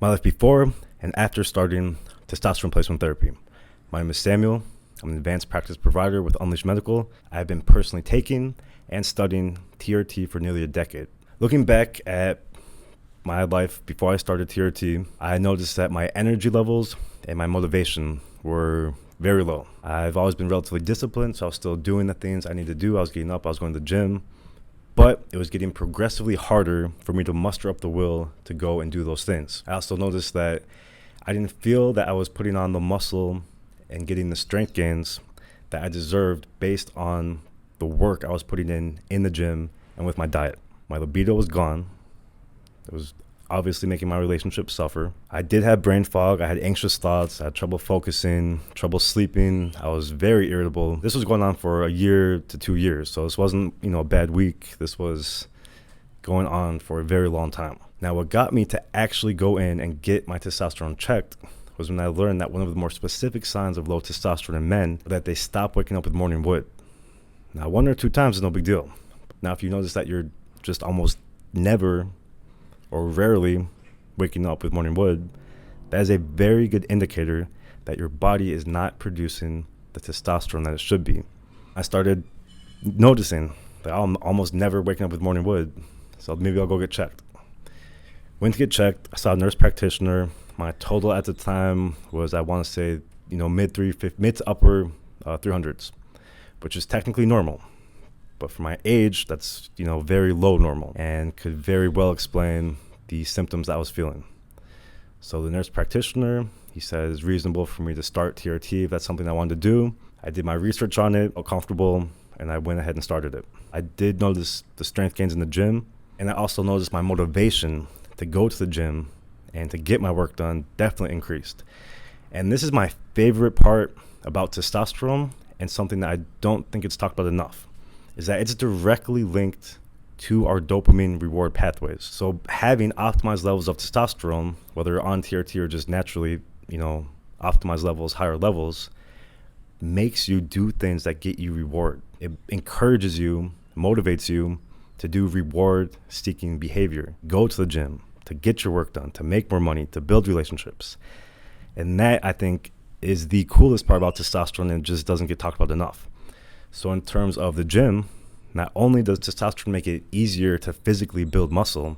My life before and after starting testosterone replacement therapy. My name is Samuel. I'm an advanced practice provider with Unleashed Medical. I have been personally taking and studying TRT for nearly a decade. Looking back at my life before I started TRT, I noticed that my energy levels and my motivation were very low. I've always been relatively disciplined, so I was still doing the things I needed to do. I was getting up, I was going to the gym, but it was getting progressively harder for me to muster up the will to go and do those things. I also noticed that I didn't feel that I was putting on the muscle and getting the strength gains that I deserved based on the work I was putting in the gym and with my diet. My libido was gone. It was obviously making my relationship suffer. I did have brain fog. I had anxious thoughts. I had trouble focusing, trouble sleeping. I was very irritable. This was going on for a year to 2 years. So this wasn't, a bad week. This was going on for a very long time. Now, what got me to actually go in and get my testosterone checked was when I learned that one of the more specific signs of low testosterone in men is that they stop waking up with morning wood. Now, 1 or 2 times is no big deal. Now, if you notice that you're just almost never or rarely waking up with morning wood, that is a very good indicator that your body is not producing the testosterone that it should be. I started noticing that I'm almost never waking up with morning wood, so maybe I'll go get checked. Went to get checked. I saw a nurse practitioner. My total at the time was, I want to say, mid to upper 300s, which is technically normal. But for my age, that's, very low normal and could very well explain the symptoms that I was feeling. So the nurse practitioner, he said it's reasonable for me to start TRT if that's something I wanted to do. I did my research on it, felt comfortable, and I went ahead and started it. I did notice the strength gains in the gym, and I also noticed my motivation to go to the gym and to get my work done definitely increased. And this is my favorite part about testosterone, and something that I don't think it's talked about enough, is that it's directly linked to our dopamine reward pathways. So having optimized levels of testosterone, whether on TRT or just naturally, optimized levels, higher levels, makes you do things that get you reward. It encourages you, motivates you to do reward-seeking behavior. Go to the gym, to get your work done, to make more money, to build relationships. And that, I think, is the coolest part about testosterone, and just doesn't get talked about enough. So in terms of the gym, not only does testosterone make it easier to physically build muscle,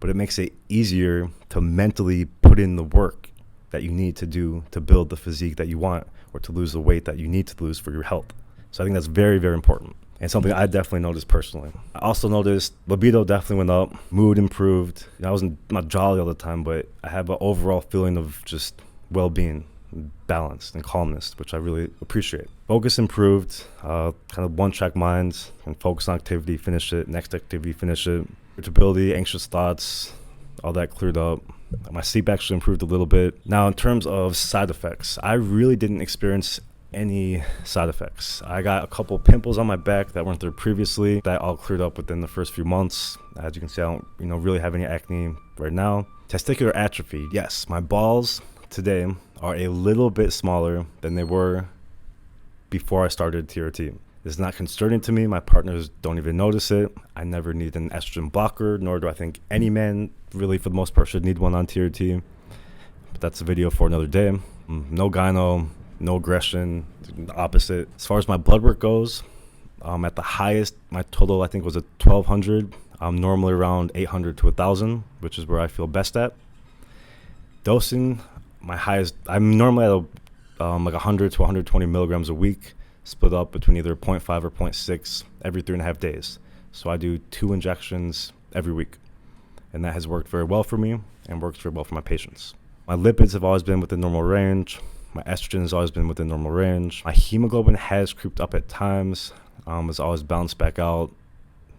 but it makes it easier to mentally put in the work that you need to do to build the physique that you want, or to lose the weight that you need to lose for your health. So I think that's very, very important, and something I definitely noticed personally. I also noticed libido definitely went up, mood improved. I wasn't not jolly all the time, but I have an overall feeling of just well-being, balance, and calmness, which I really appreciate. Focus improved, kind of one-track minds, and focus on activity, finish it, next activity, finish it. Irritability, anxious thoughts, all that cleared up. My sleep actually improved a little bit. Now, in terms of side effects, I really didn't experience any side effects. I got a couple pimples on my back that weren't there previously. That all cleared up within the first few months. As you can see, I don't, really have any acne right now. Testicular atrophy. Yes, my balls today are a little bit smaller than they were before I started TRT. It's not concerning to me. My partners don't even notice it. I never need an estrogen blocker, nor do I think any man really, for the most part, should need one on TRT. But that's a video for another day. No gyno, no aggression, the opposite. As far as my blood work goes, at the highest, my total I think was 1,200. I'm normally around 800 to 1,000, which is where I feel best at. Dosing, my highest, I'm normally at like 100 to 120 milligrams a week, split up between either 0.5 or 0.6 every 3.5 days. So I do 2 injections every week, and that has worked very well for me and works very well for my patients. My lipids have always been within normal range. My estrogen has always been within normal range. My hemoglobin has creeped up at times. It's always bounced back out.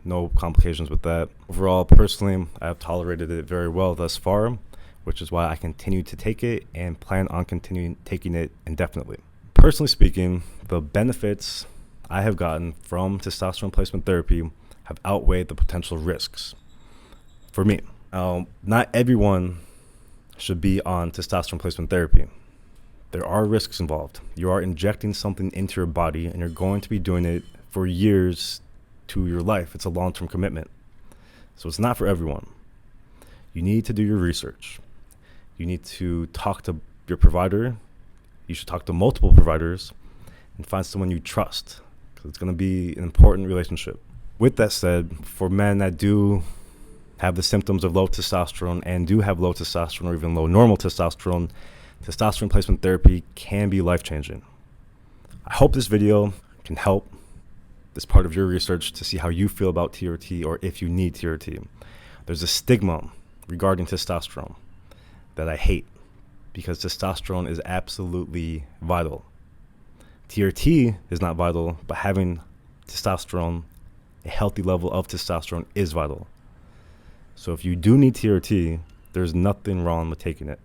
No complications with that. Overall, personally, I have tolerated it very well thus far, which is why I continue to take it and plan on continuing taking it indefinitely. Personally speaking, the benefits I have gotten from testosterone replacement therapy have outweighed the potential risks for me. Not everyone should be on testosterone replacement therapy. There are risks involved. You are injecting something into your body, and you're going to be doing it for years to your life. It's a long-term commitment. So it's not for everyone. You need to do your research. You need to talk to your provider. You should talk to multiple providers and find someone you trust, because it's going to be an important relationship. With that said, for men that do have the symptoms of low testosterone and do have low testosterone or even low normal testosterone, testosterone replacement therapy can be life-changing. I hope this video can help this part of your research to see how you feel about TRT or if you need TRT. There's a stigma regarding testosterone that I hate, because testosterone is absolutely vital. TRT is not vital, but having testosterone, a healthy level of testosterone, is vital. So if you do need TRT, there's nothing wrong with taking it.